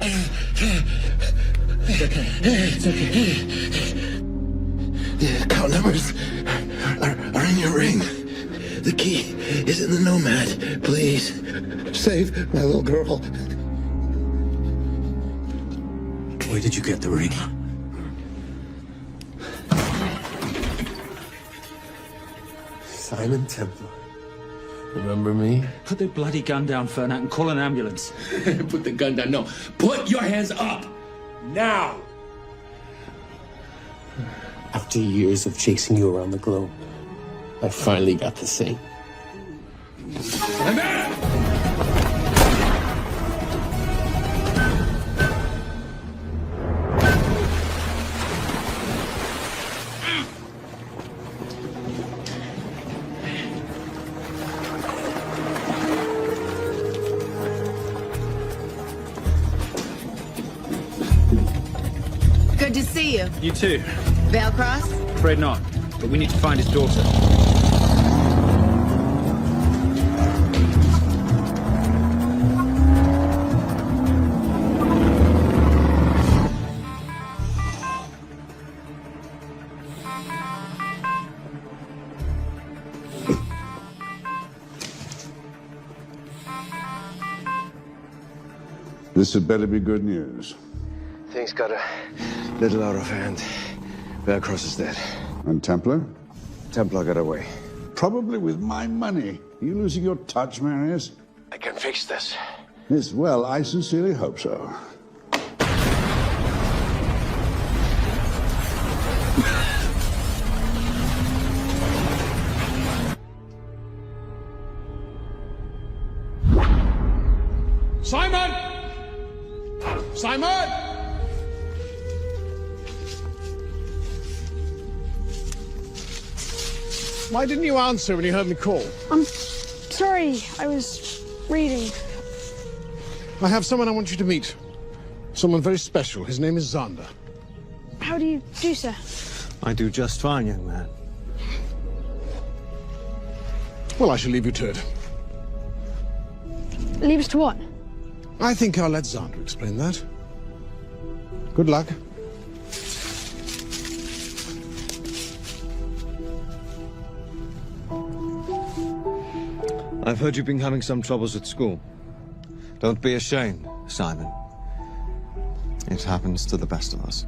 It's okay. It's okay. The account numbers are in your ring. The key is in the nomad. Please, save my little girl. Where did you get the ring? Simon Templar. Remember me? Put the bloody gun down, Fernand, and call an ambulance. Put the gun down. No. Put your hands up. Now. After years of chasing you around the globe, I finally got the thing. Amanda! Good to see you. You too. Veil cross? Afraid not. But we need to find his daughter. This had better be good news. Things got a little out of hand. Velcross is dead. And Templar? Templar got away. Probably with my money. Are you losing your touch, Marius? I can fix this. Yes, well, I sincerely hope so. Simon! Simon! Why didn't you answer when you heard me call? I'm sorry, I was reading. I have someone I want you to meet. Someone very special. His name is Zander. How do you do, sir? I do just fine, young man. Well, I shall leave you to it. Leave us to what? I think I'll let Zander explain that. Good luck. I've heard you've been having some troubles at school. Don't be ashamed, Simon. It happens to the best of us.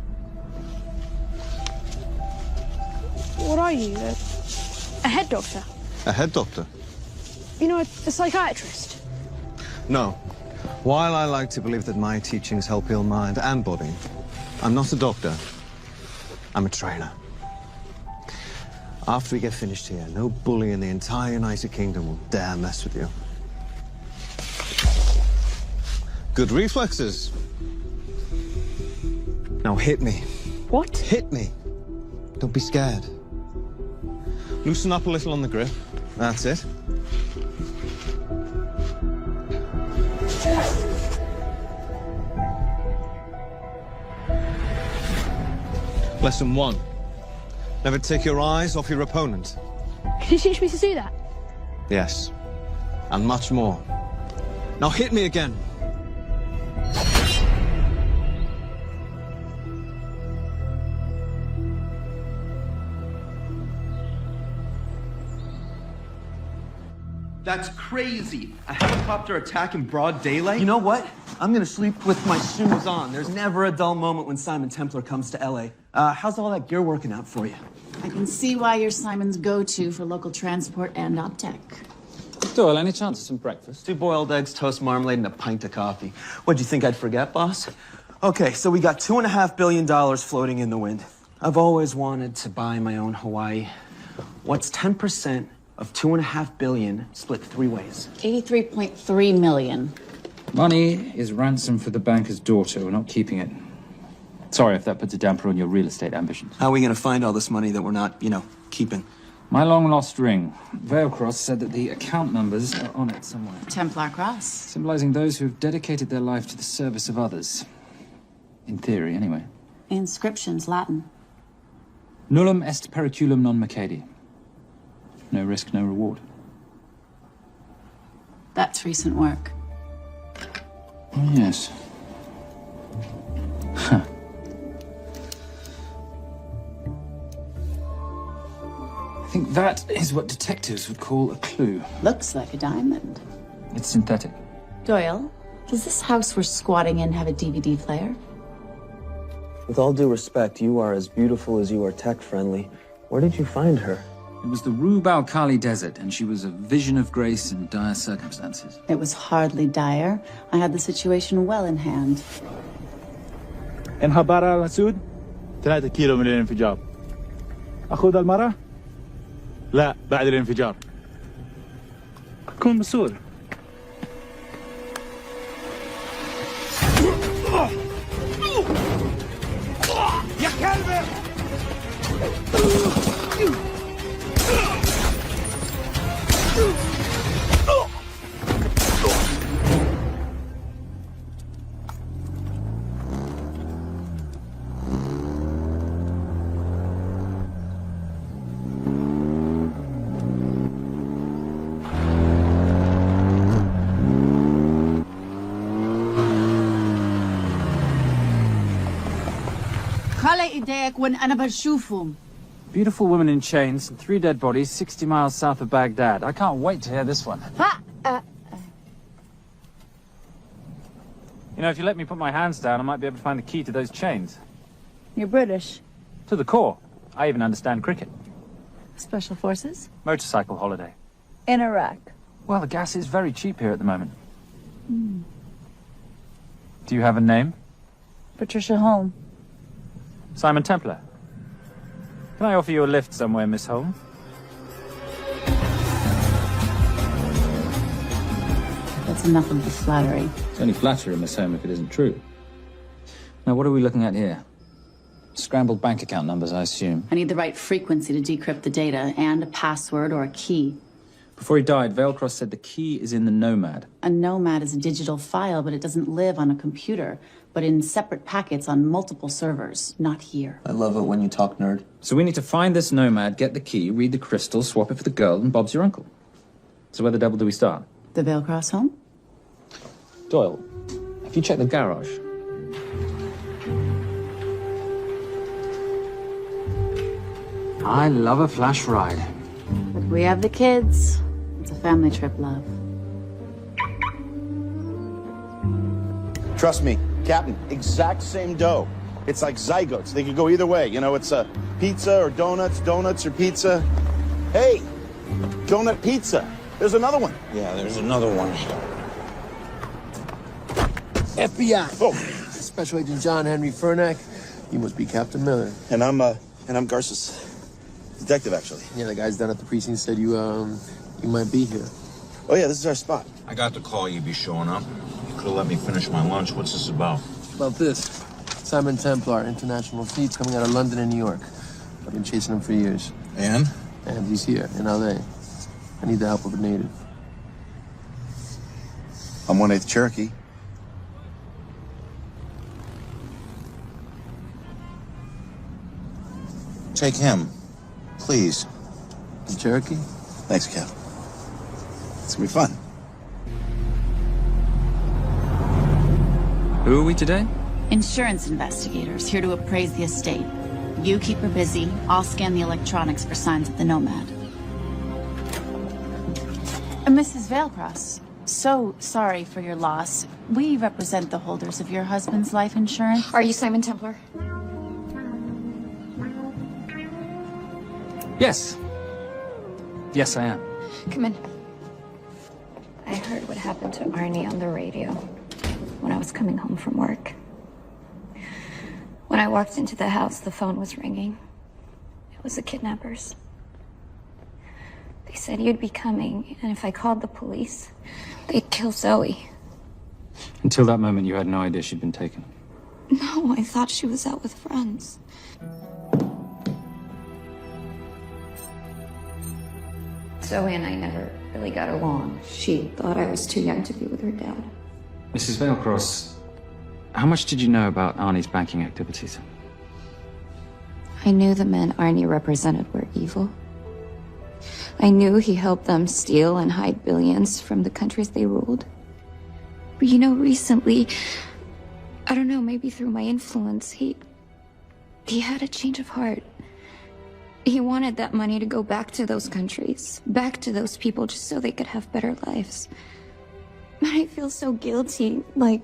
What are you, a head doctor? A head doctor? You know, a psychiatrist? No. While I like to believe that my teachings help heal mind and body, I'm not a doctor. I'm a trainer. After we get finished here, no bully in the entire United Kingdom will dare mess with you. Good reflexes. Now hit me. What? Hit me. Don't be scared. Loosen up a little on the grip. That's it. Lesson 1. Never take your eyes off your opponent. Can you teach me to do that? Yes. And much more. Now hit me again. That's crazy. A helicopter attack in broad daylight? You know what? I'm gonna sleep with my shoes on. There's never a dull moment when Simon Templar comes to LA. How's all that gear working out for you? I can see why you're Simon's go-to for local transport and optech. Doyle, any chance of some breakfast? 2 boiled eggs, toast, marmalade, and a pint of coffee. What'd you think I'd forget, boss? Okay, so we got $2.5 billion floating in the wind. I've always wanted to buy my own Hawaii. What's 10% of $2.5 billion split 3 ways? 83.3 million. Money is ransom for the banker's daughter. We're not keeping it. Sorry if that puts a damper on your real estate ambitions. How are we gonna find all this money that we're not, keeping? My long-lost ring. Veilcross said that the account numbers are on it somewhere. Templar Cross. Symbolizing those who have dedicated their life to the service of others. In theory, anyway. Inscription's Latin. Nullum est periculum non mercedi. No risk, no reward. That's recent work. Oh, yes. That is what detectives would call a clue. Looks like a diamond. It's synthetic. Doyle, does this house we're squatting in have a DVD player? With all due respect, you are as beautiful as you are tech-friendly. Where did you find her? It was the Rub al-Khali Desert, and she was a vision of grace in dire circumstances. It was hardly dire. I had the situation well in hand. انخبار على السود 3 كيلو من الانفجار. أخذ المرة؟ لا بعد الانفجار. كن مسؤول. يا كلب! خلي ايديك وين انا بشوفهم. Beautiful woman in chains and 3 dead bodies 60 miles south of Baghdad. I can't wait to hear this one. You know, if you let me put my hands down, I might be able to find the key to those chains. You're British. To the core. I even understand cricket. Special forces? Motorcycle holiday. In Iraq. Well, the gas is very cheap here at the moment. Do you have a name? Patricia Holm. Simon Templar. Can I offer you a lift somewhere, Miss Holm? That's enough of the flattery. It's only flattery, Miss Holm, if it isn't true. Now, what are we looking at here? Scrambled bank account numbers, I assume. I need the right frequency to decrypt the data and a password or a key. Before he died, Veilcross said the key is in the Nomad. A nomad is a digital file, but it doesn't live on a computer, but in separate packets on multiple servers, not here. I love it when you talk nerd. So we need to find this Nomad, get the key, read the crystal, swap it for the girl, and Bob's your uncle. So where the devil do we start? The Veilcross home? Doyle, have you checked the garage? I love a flash ride. But we have the kids. It's a family trip, love. Trust me, Captain, exact same dough. It's like zygotes. They could go either way. You know, it's a pizza or donuts, donuts or pizza. Hey, donut pizza. There's another one. Yeah, there's another one. FBI. Oh, Special Agent John Henry Furnack. You must be Captain Miller. and I'm Garces. Detective, actually. Yeah, the guys down at the precinct said you might be here. Oh, yeah, this is our spot. I got the call you'd be showing up. You could have let me finish my lunch. What's this about? About this. Simon Templar, international thief coming out of London and New York. I've been chasing him for years. And? And he's here, in L.A. I need the help of a native. I'm 1/8 Cherokee. Take him, please. The Cherokee? Thanks, Cap. It's gonna be fun. Who are we today? Insurance investigators here to appraise the estate. You keep her busy. I'll scan the electronics for signs of the Nomad. Mrs. Veilcross, so sorry for your loss. We represent the holders of your husband's life insurance. Are you Simon Templar? Yes. Yes, I am. Come in. I heard what happened to Arnie on the radio when I was coming home from work. When I walked into the house, the phone was ringing. It was the kidnappers. They said you'd be coming, and if I called the police, they'd kill Zoe. Until that moment, you had no idea she'd been taken. No, I thought she was out with friends. Zoe and I never really got along. She thought I was too young to be with her dad. Mrs. Veilcross, how much did you know about Arnie's banking activities? I knew the men Arnie represented were evil. I knew he helped them steal and hide billions from the countries they ruled. But you know, recently, I don't know, maybe through my influence, he had a change of heart. He wanted that money to go back to those countries, back to those people, just so they could have better lives. But I feel so guilty, like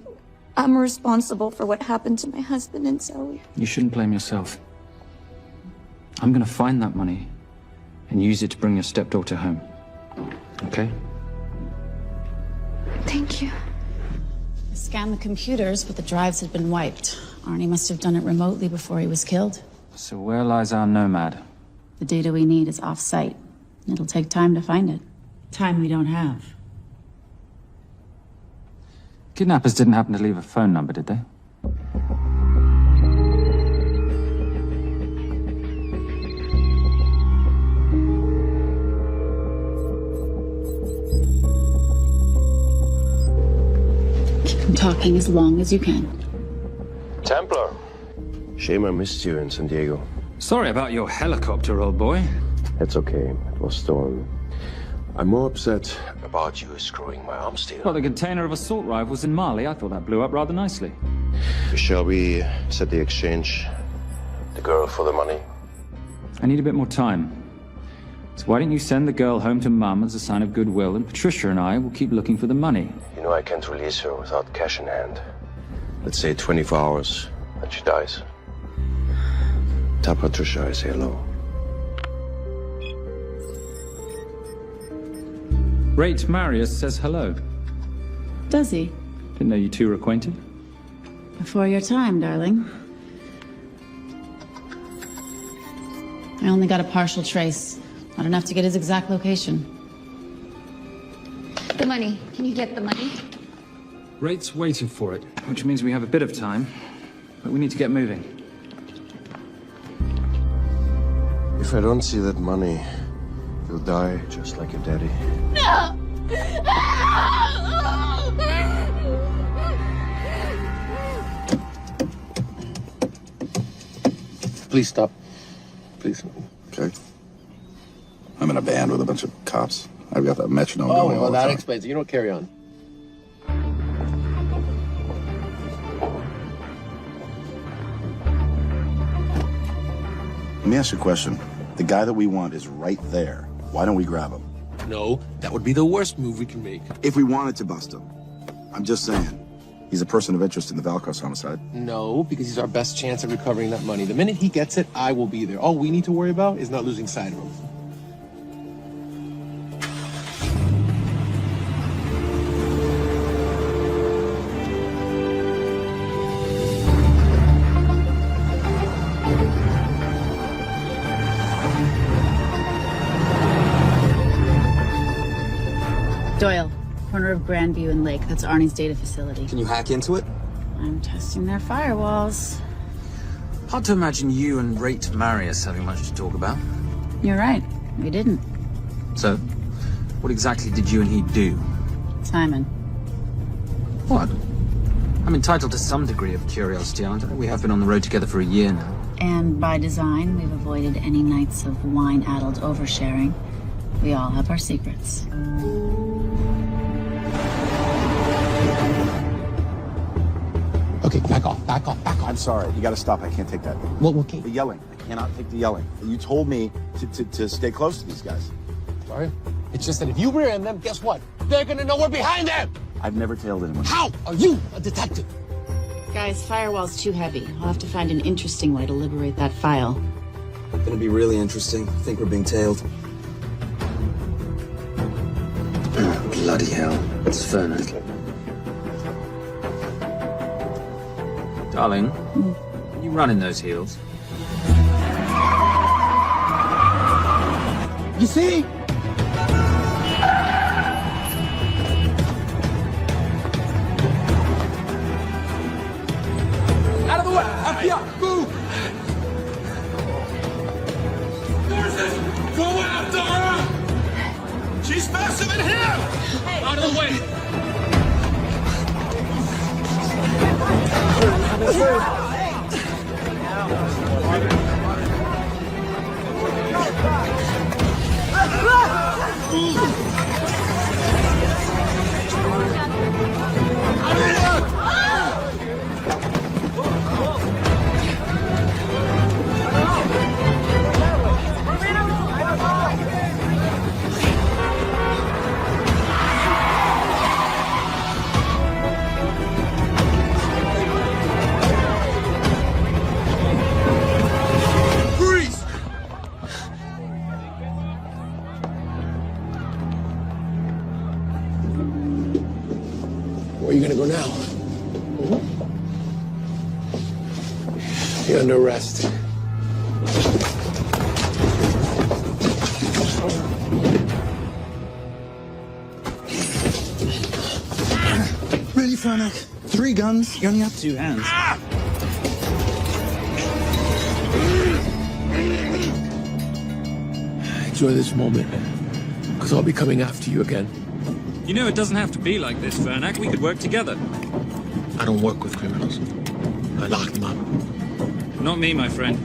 I'm responsible for what happened to my husband and Zoe. You shouldn't blame yourself. I'm gonna find that money and use it to bring your stepdaughter home. Okay? Thank you. I scanned the computers, but the drives had been wiped. Arnie must have done it remotely before he was killed. So where lies our nomad? The data we need is off-site. It'll take time to find it. Time we don't have. Kidnappers didn't happen to leave a phone number, did they? Keep talking as long as you can. Templar. Shame I missed you in San Diego. Sorry about your helicopter, old boy. It's okay. It was stolen. I'm more upset about you screwing my arms deal. Well, the container of assault rifles in Mali, I thought that blew up rather nicely. Shall we set the exchange? The girl for the money? I need a bit more time. So why don't you send the girl home to Mum as a sign of goodwill, and Patricia and I will keep looking for the money. You know I can't release her without cash in hand. Let's say 24 hours, and she dies. Tell Patricia I say hello. Rate Marius says hello. Does he? Didn't know you two were acquainted. Before your time, darling. I only got a partial trace. Not enough to get his exact location. The money. Can you get the money? Rate's waiting for it, which means we have a bit of time, but we need to get moving. If I don't see that money, you'll die just like your daddy. No! Please stop. Please. Okay. I'm in a band with a bunch of cops. I've got that metronome going all well, the that time. explains it. You don't carry on. Let me ask you a question. The guy that we want is right there. Why don't we grab him? No, that would be the worst move we can make. If we wanted to bust him. I'm just saying. He's a person of interest in the Valkos homicide. No, because he's our best chance at recovering that money. The minute he gets it, I will be there. All we need to worry about is not losing sight of him. Doyle, corner of Grandview and Lake. That's Arnie's data facility. Can you hack into it? I'm testing their firewalls. Hard to imagine you and Rate Marius having much to talk about. You're right. We didn't. So, what exactly did you and he do? Simon. What? I'm entitled to some degree of curiosity, aren't I? We have been on the road together for a year now. And by design, we've avoided any nights of wine-addled oversharing. We all have our secrets. Okay, back off, back off, back off. I'm sorry. You gotta stop. I can't take that. Well, okay. The yelling. I cannot take the yelling. You told me to stay close to these guys. Sorry? It's just that if you rear end them, guess what? They're gonna know we're behind them! I've never tailed anyone. How are you a detective? Guys, firewall's too heavy. I'll have to find an interesting way to liberate that file. Gonna be really interesting. I think we're being tailed. Oh, bloody hell. It's Furnace. Darling, can you run in those heels? You see? Out of the way! Up here! Move! Go after her! She's faster than him! Out of the way! You're under arrest. Really, Fernac? 3 guns? You only have 2 hands. Enjoy this moment, because I'll be coming after you again. You know, it doesn't have to be like this, Fernac. We could work together. I don't work with criminals. I lock them up. Not me, my friend.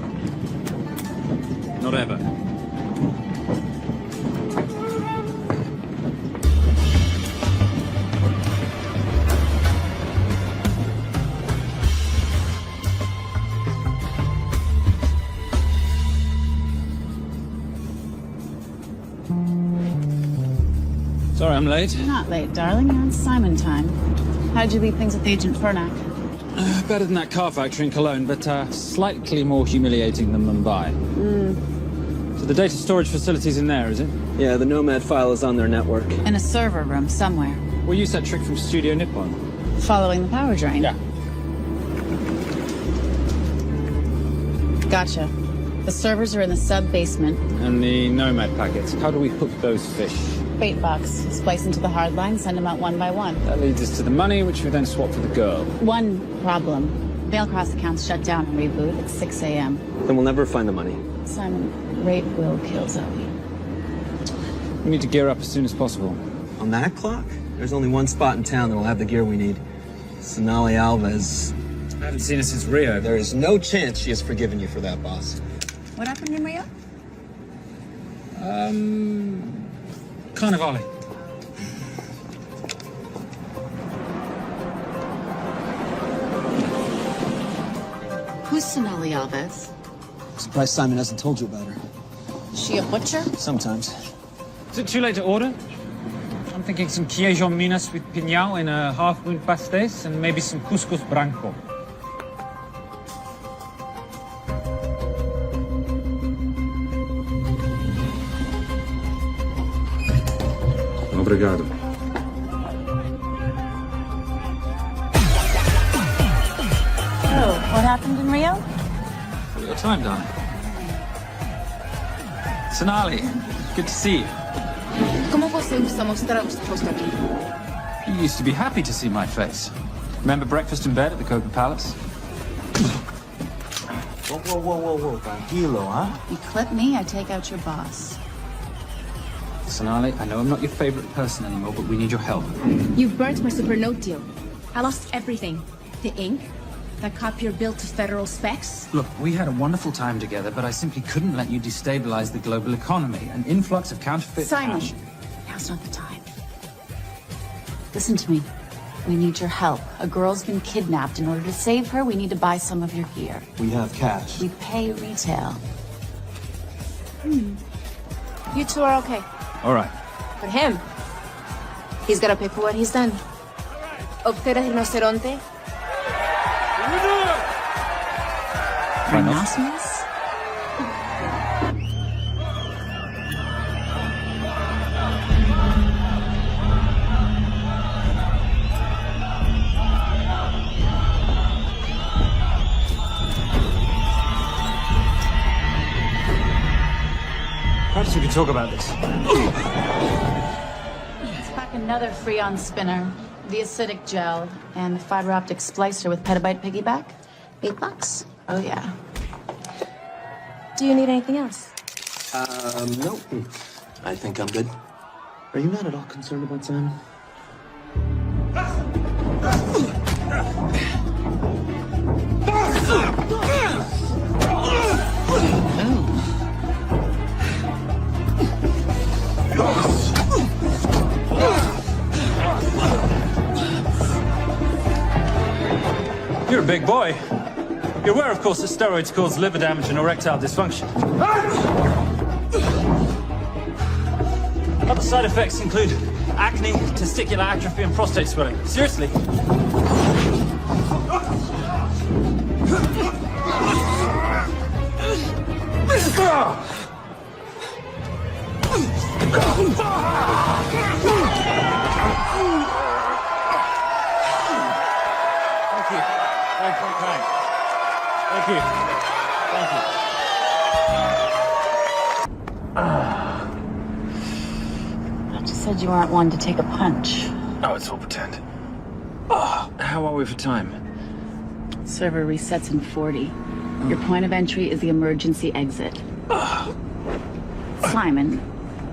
Not ever. Sorry I'm late. You're not late, darling. You're on Simon time. How'd you leave things with Agent Fernac? Better than that car factory in Cologne, but slightly more humiliating than Mumbai. So the data storage facility's in there, is it? Yeah, the Nomad file is on their network. In a server room somewhere. We'll use that trick from Studio Nippon. Following the power drain? Yeah. Gotcha. The servers are in the sub-basement. And the Nomad packets. How do we hook those fish? Bait box. Splice into the hard line, send them out one by one. That leads us to the money, which we then swap for the girl. One problem. Veilcross accounts shut down and reboot at 6 a.m. Then we'll never find the money. Simon, rape will kill Zoe. We need to gear up as soon as possible. On that clock, there's only one spot in town that'll have the gear we need. Sonali Alves. I haven't seen her since Rio. There is no chance she has forgiven you for that, boss. What happened in Rio? Carnivale. Who's Sonali Alves? I'm surprised Simon hasn't told you about her. Is she a butcher? Sometimes. Is it too late to order? I'm thinking some queijo minas with piñao in a half-moon pastéis and maybe some couscous branco. Obrigado. Oh, what happened in Rio? Got your time, darling. Sonali, good to see you. ¿Cómo você usa mostrar o seu rosto aqui? You used to be happy to see my face. Remember breakfast in bed at the Coca Palace? Whoa. Tranquilo, huh? You clip me, I take out your boss. Sonali, I know I'm not your favorite person anymore, but we need your help. You've burnt my Supernote deal. I lost everything. The ink, the copier built to federal specs. Look, we had a wonderful time together, but I simply couldn't let you destabilize the global economy. An influx of counterfeit Simon, cash. now's not the time. Listen to me. We need your help. A girl's been kidnapped. In order to save her, we need to buy some of your gear. We have cash. We pay retail. You two are okay. All right. But him, he's gotta pay for what he's done. Obter el rinoceronte. Rhinoceros? Perhaps we could talk about this. Let's pack another Freon spinner, the acidic gel, and the fiber optic splicer with petabyte piggyback. Bait box? Oh, yeah. Do you need anything else? No. I think I'm good. Are you not at all concerned about Simon? You're a big boy. You're aware, of course, that steroids cause liver damage and erectile dysfunction. Other side effects include acne, testicular atrophy, and prostate swelling. Seriously. Thank you. Thank you. Thank you. I just said you aren't one to take a punch. Oh, it's all pretend. How are we for time? Server resets in 40. Your point of entry is the emergency exit. Simon,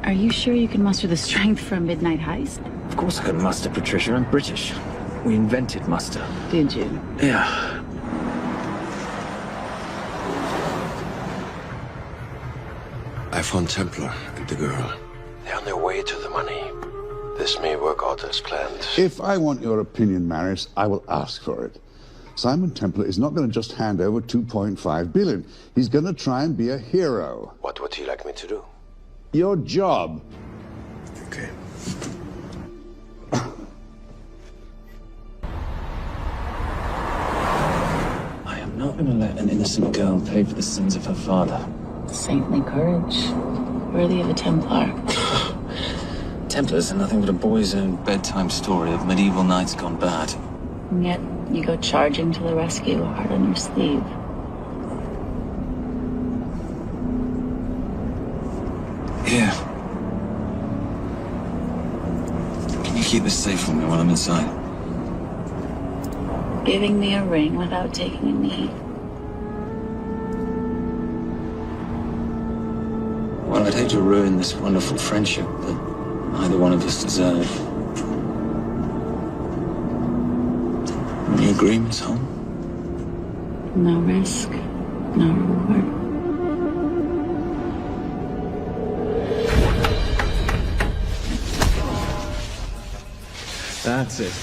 are you sure you can muster the strength for a midnight heist? Of course I can muster, Patricia. I'm British. We invented muster. Did you? Yeah. I found Templar and the girl. They're on their way to the money. This may work out as planned. If I want your opinion, Maris, I will ask for it. Simon Templar is not going to just hand over 2.5 billion. He's going to try and be a hero. What would he like me to do? Your job. Okay. I am not going to let an innocent girl pay for the sins of her father. Saintly courage. Worthy of a Templar. Templars are nothing but a boy's own bedtime story of medieval knights gone bad. And yet, you go charging to the rescue, heart on your sleeve. Here. Can you keep this safe for me while I'm inside? Giving me a ring without taking a knee. Well, I'd hate to ruin this wonderful friendship that neither one of us deserve. You agree, Miss Holm? No risk, no reward. That's it.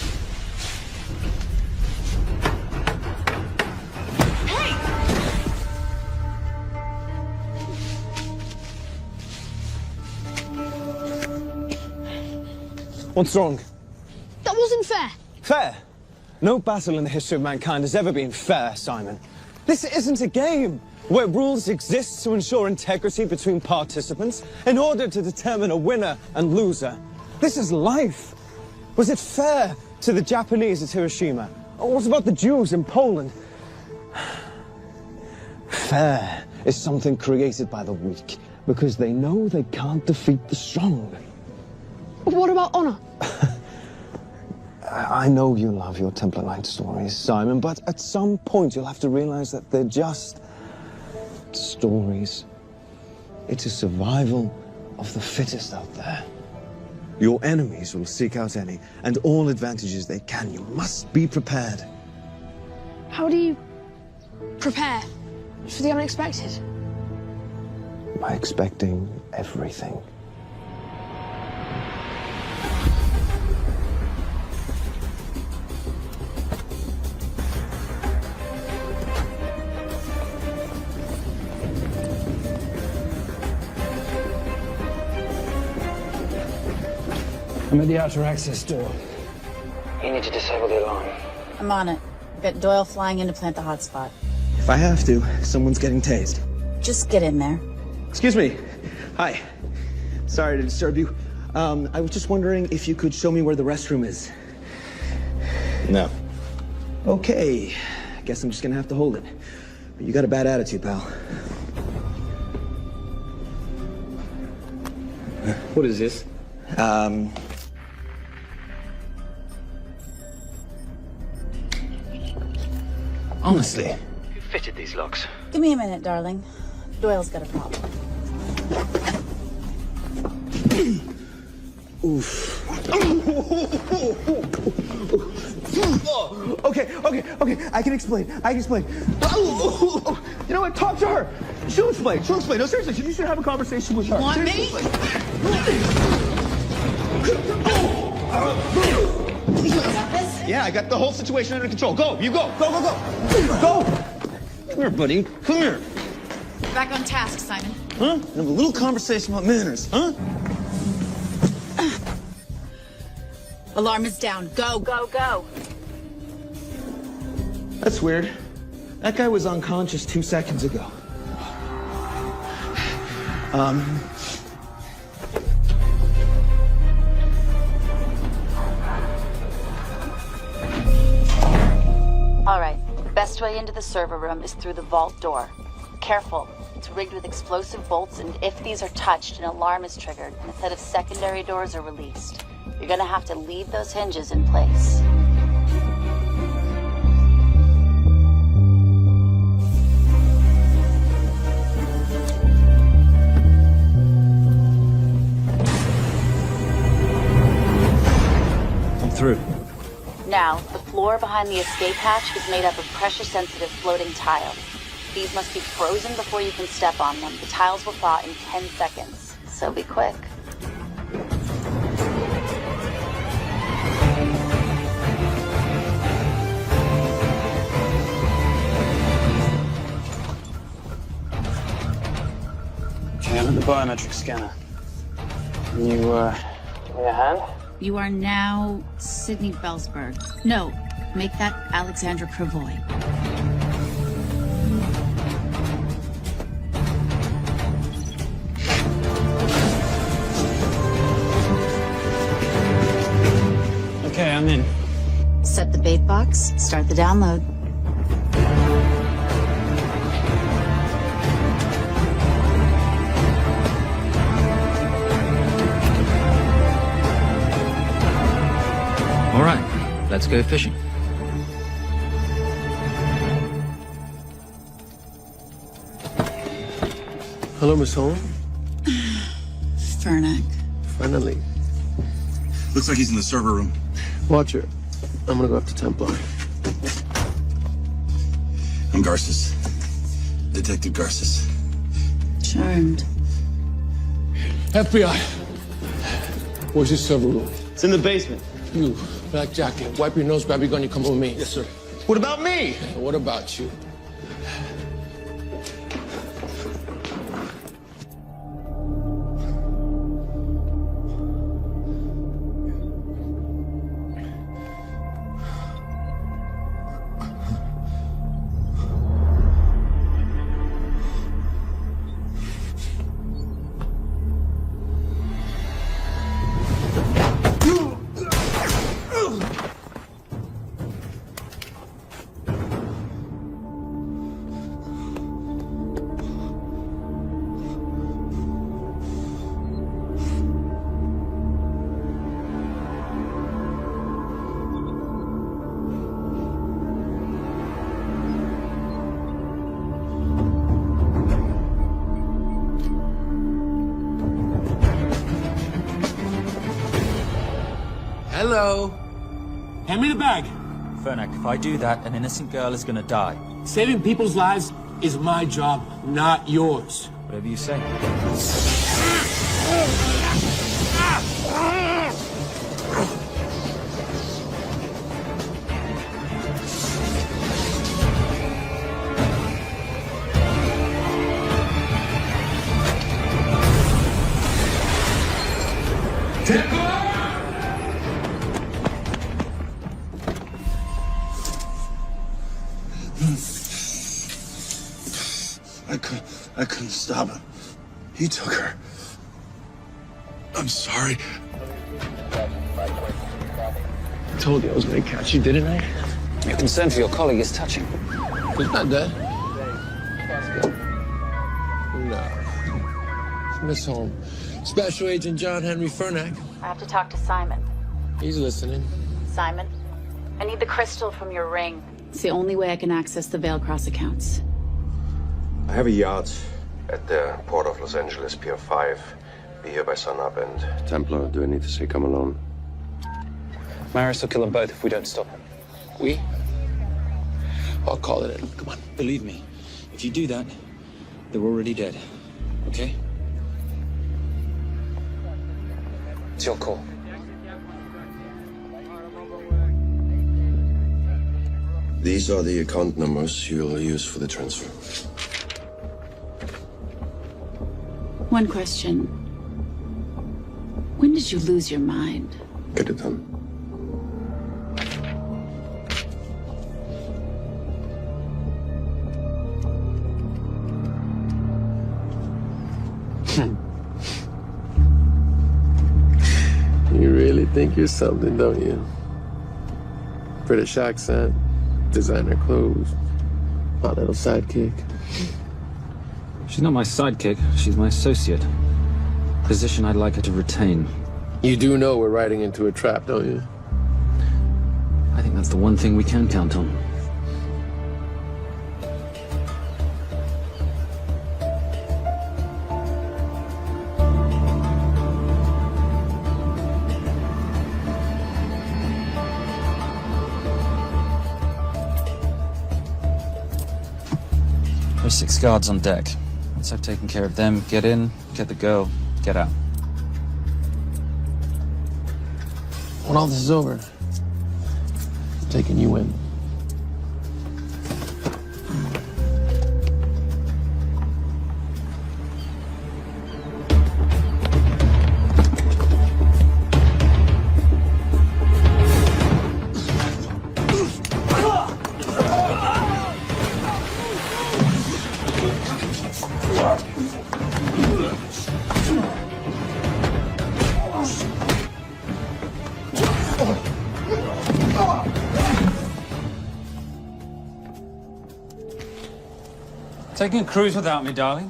What's wrong? That wasn't fair. Fair? No battle in the history of mankind has ever been fair, Simon. This isn't a game where rules exist to ensure integrity between participants in order to determine a winner and loser. This is life. Was it fair to the Japanese at Hiroshima? Or what about the Jews in Poland? Fair is something created by the weak because they know they can't defeat the strong. What about honor? I know you love your Templar Knight stories, Simon, but at some point you'll have to realize that they're just stories. It's a survival of the fittest out there. Your enemies will seek out any and all advantages they can. You must be prepared. How do you prepare for the unexpected? By expecting everything. I'm at the outer access door. You need to disable the alarm. I'm on it. Got Doyle flying in to plant the hotspot. If I have to, someone's getting tased. Just get in there. Excuse me. Hi. Sorry to disturb you. I was just wondering if you could show me where the restroom is. No. Okay. Guess I'm just gonna have to hold it. But you got a bad attitude, pal. What is this? Honestly. Who fitted these locks? Give me a minute, darling. Doyle's got a problem. Oof. Okay. I can explain. You know what? Talk to her. She'll explain. No, seriously, you should have a conversation with her. You want me? Yeah, I got the whole situation under control. Go, you go. Go. Come here, buddy. Come here. Back on task, Simon. Huh? Have a little conversation about manners, huh? Alarm is down. Go. That's weird. That guy was unconscious 2 seconds ago. All right. Best best way into the server room is through the vault door. Careful, it's rigged with explosive bolts, and if these are touched, an alarm is triggered, and a set of secondary doors are released. You're gonna have to leave those hinges in place. I'm through. Now, the floor behind the escape hatch is made up of pressure-sensitive floating tiles. These must be frozen before you can step on them. The tiles will thaw in 10 seconds, so be quick. Okay, I'm at the biometric scanner. Can you, give me a hand? You are now Sydney Bellsberg. No, make that Alexandra Cravoy. Okay, I'm in. Set the bait box, start the download. All right, let's go fishing. Hello, Miss Holmes. Fernac. Finally. Looks like he's in the server room. Watch her. I'm gonna go up to Templar. I'm Garces. Detective Garces. Charmed. FBI. Where's your server room? It's in the basement. You, black jacket, wipe your nose, grab your gun, you come with me. Yes, sir. What about me? What about you? Hello. Hand me the bag. Fernac, if I do that, an innocent girl is gonna die. Saving people's lives is my job, not yours. Whatever you say. I couldn't stop him. He took her. I'm sorry. I told you I was gonna catch you, didn't I? Your concern for your colleague is touching. He's not dead. No. Miss Holmes. Special Agent John Henry Fernac. I have to talk to Simon. He's listening. Simon, I need the crystal from your ring. It's the only way I can access the Veilcross accounts. I have a yacht at the port of Los Angeles, Pier 5. Be here by sunup, and Templar, do I need to say come alone? Maris will kill them both if we don't stop him. We? I'll call it in. Come on. Believe me, if you do that, they're already dead. Okay? It's your call. These are the account numbers you'll use for the transfer. One question. When did you lose your mind? Get it done. You really think you're something, don't you? British accent, designer clothes, My little sidekick. She's not my sidekick. She's my associate. Position I'd like her to retain. You do know we're riding into a trap, don't you? I think that's the one thing we can count on. There's 6 guards on deck. Once I've taken care of them, get in, get the girl, get out. When all this is over, I'm taking you in. Taking a cruise without me, darling?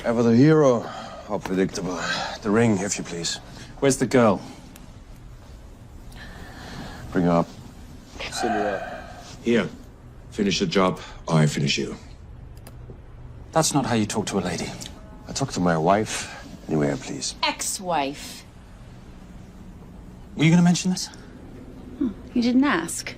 Ever the hero? How predictable. The ring, if you please. Where's the girl? Bring her up. Send her up. Here. Finish the job, or I finish you. That's not how you talk to a lady. I talk to my wife anywhere, please. Ex-wife. Were you going to mention this? You didn't ask.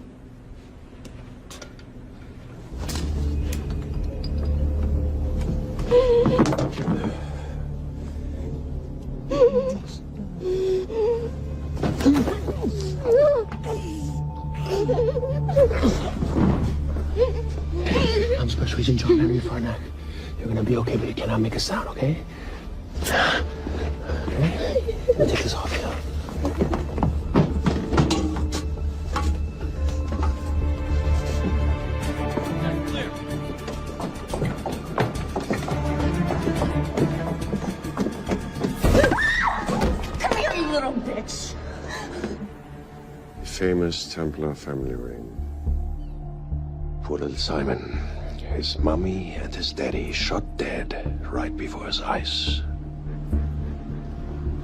I'm Special Agent John Henry Farnack. You're gonna be okay, but you cannot make a sound, okay? Okay? Let me take this off you. Come here, you little bitch. Famous Templar family ring. Poor little Simon. His mummy and his daddy shot dead right before his eyes.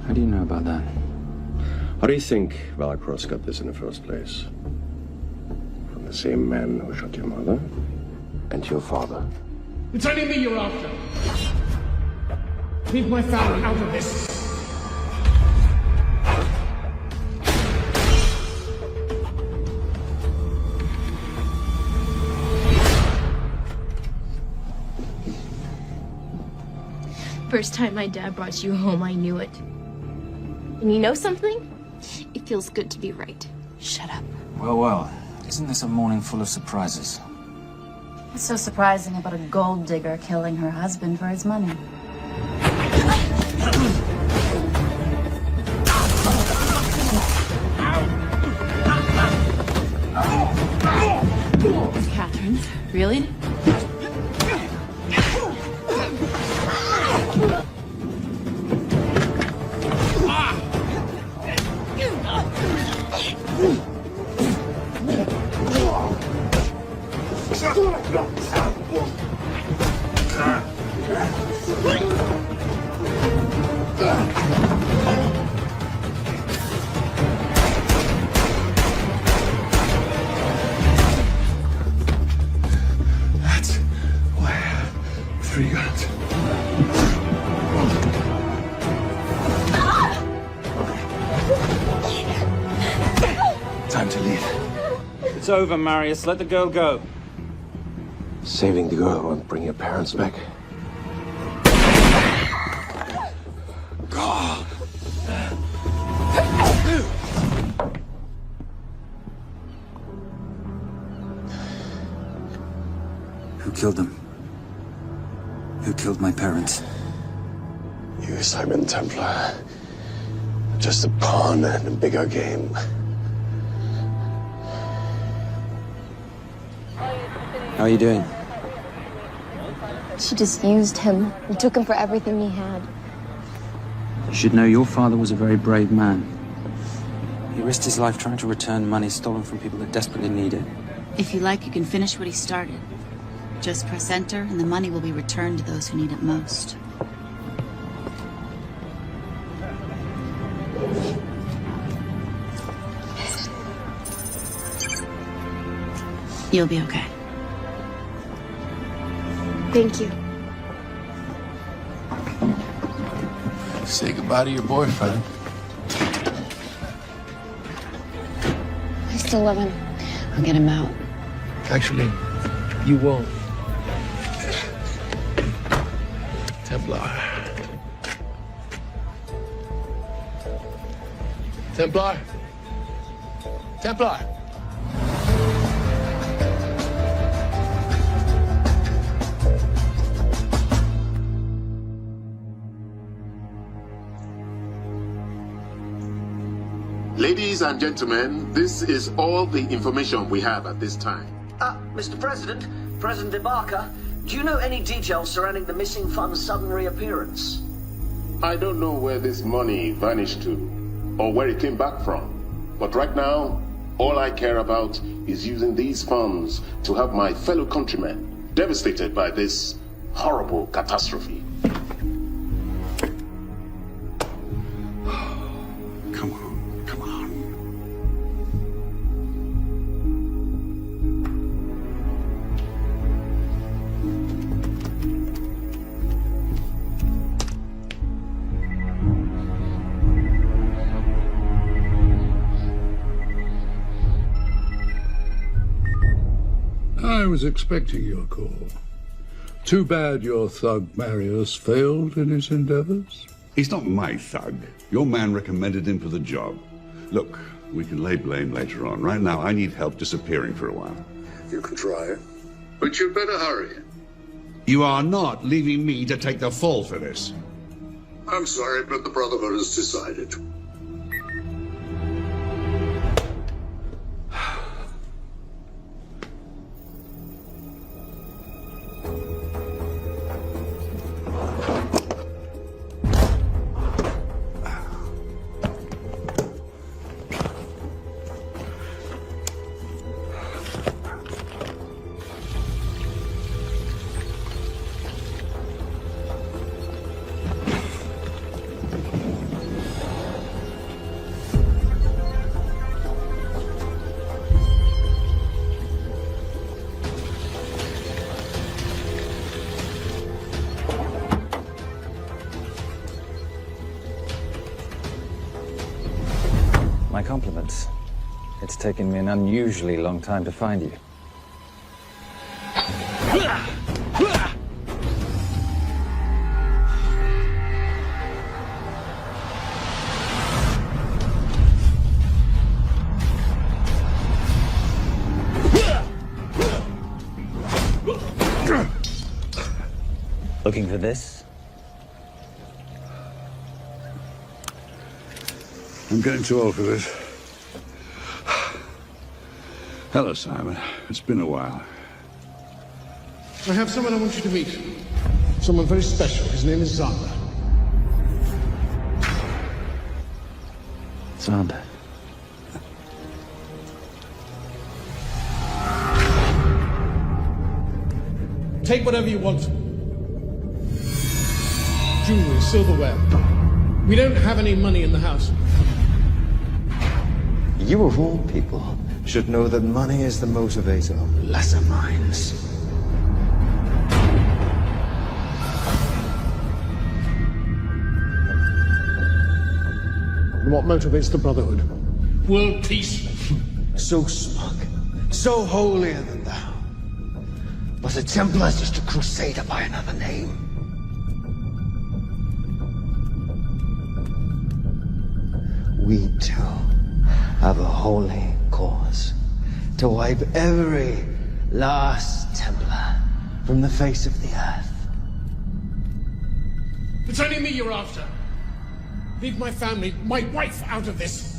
How do you know about that? How do you think Valacross got this in the first place? From the same man who shot your mother and your father. It's only me you're after. Leave my family out of this. First time my dad brought you home, I knew it. And you know something? It feels good to be right. Shut up. Well, well. Isn't this a morning full of surprises? What's so surprising about a gold digger killing her husband for his money? Catherine, really? That's why I have 3 guns. Time to leave. It's over, Marius. Let the girl go. Saving the girl won't bring your parents back. God. Who killed them? Who killed my parents? You, Simon Templar. Just a pawn in a bigger game. How are you doing? She just used him and took him for everything he had. You should know your father was a very brave man. He risked his life trying to return money stolen from people that desperately need it. If you like, you can finish what he started. Just press enter and the money will be returned to those who need it most. You'll be okay. Thank you. Say goodbye to your boyfriend. I still love him. I'll get him out. Actually, you won't. Templar. Templar. Templar. Ladies and gentlemen, this is all the information we have at this time. Mr. President, President Ibaka, do you know any details surrounding the missing fund's sudden reappearance? I don't know where this money vanished to, or where it came back from. But right now, all I care about is using these funds to help my fellow countrymen devastated by this horrible catastrophe. Come on, come on. I was expecting your call. Too bad your thug Marius failed in his endeavors. He's not my thug. Your man recommended him for the job. Look, we can lay blame later on. Right now, I need help disappearing for a while. You can try, but you'd better hurry. You are not leaving me to take the fall for this. I'm sorry, but the Brotherhood has decided. My compliments. It's taken me an unusually long time to find you. Looking for this? I'm getting too old for this. Hello, Simon. It's been a while. I have someone I want you to meet. Someone very special. His name is Sant. Sant. Take whatever you want. Jewelry, silverware. We don't have any money in the house. You of all people should know that money is the motivator of lesser minds. And what motivates the Brotherhood? World peace. So smug, so holier than thou. But a Templar is just a crusader by another name. We too have a holy cause to wipe every last Templar from the face of the earth. It's only me you're after. Leave my family, my wife, out of this.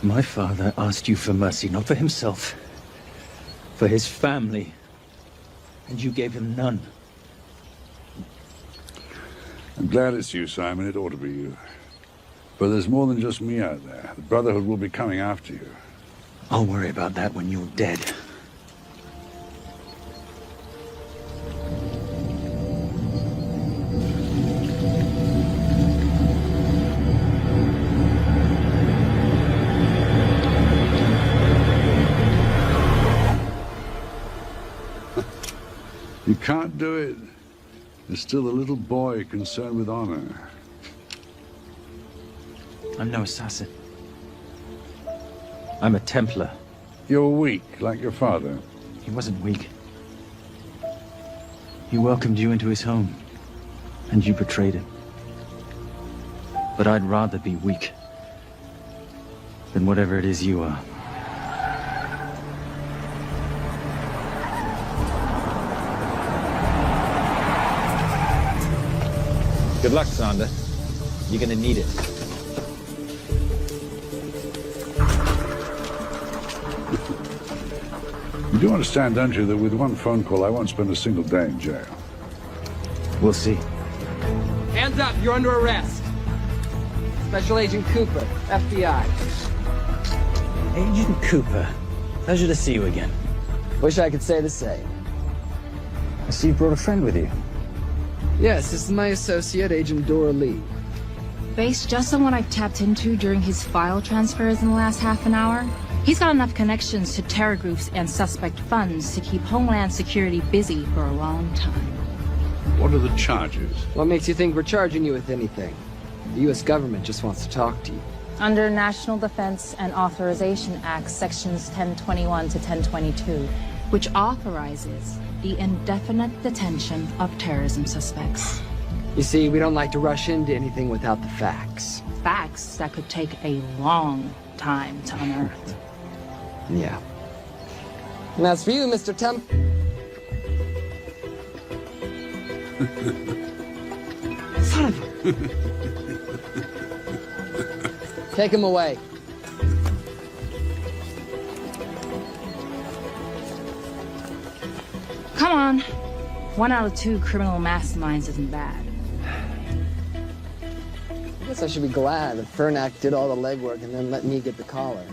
My father asked you for mercy, not for himself, for his family. And you gave him none. I'm glad it's you, Simon. It ought to be you. But there's more than just me out there. The Brotherhood will be coming after you. I'll worry about that when you're dead. You can't do it. There's still a little boy concerned with honor. I'm no assassin. I'm a Templar. You're weak, like your father. He wasn't weak. He welcomed you into his home, and you betrayed him. But I'd rather be weak than whatever it is you are. Good luck, Sander. You're gonna need it. You do understand, don't you, that with one phone call, I won't spend a single day in jail. We'll see. Hands up, you're under arrest. Special Agent Cooper, FBI. Agent Cooper, pleasure to see you again. Wish I could say the same. I see you brought a friend with you. Yes, this is my associate, Agent Dora Lee. Based just on what I've tapped into during his file transfers in the last half an hour, he's got enough connections to terror groups and suspect funds to keep Homeland Security busy for a long time. What are the charges? What makes you think we're charging you with anything? The U.S. government just wants to talk to you. Under National Defense and Authorization Act, sections 1021 to 1022, which authorizes the indefinite detention of terrorism suspects. You see, we don't like to rush into anything without the facts. Facts that could take a long time to unearth. Yeah. And as for you, Mr. Temp... Son of a... Take him away. Come on. 1 out of 2 criminal masterminds isn't bad. I guess I should be glad that Fernak did all the legwork and then let me get the collar.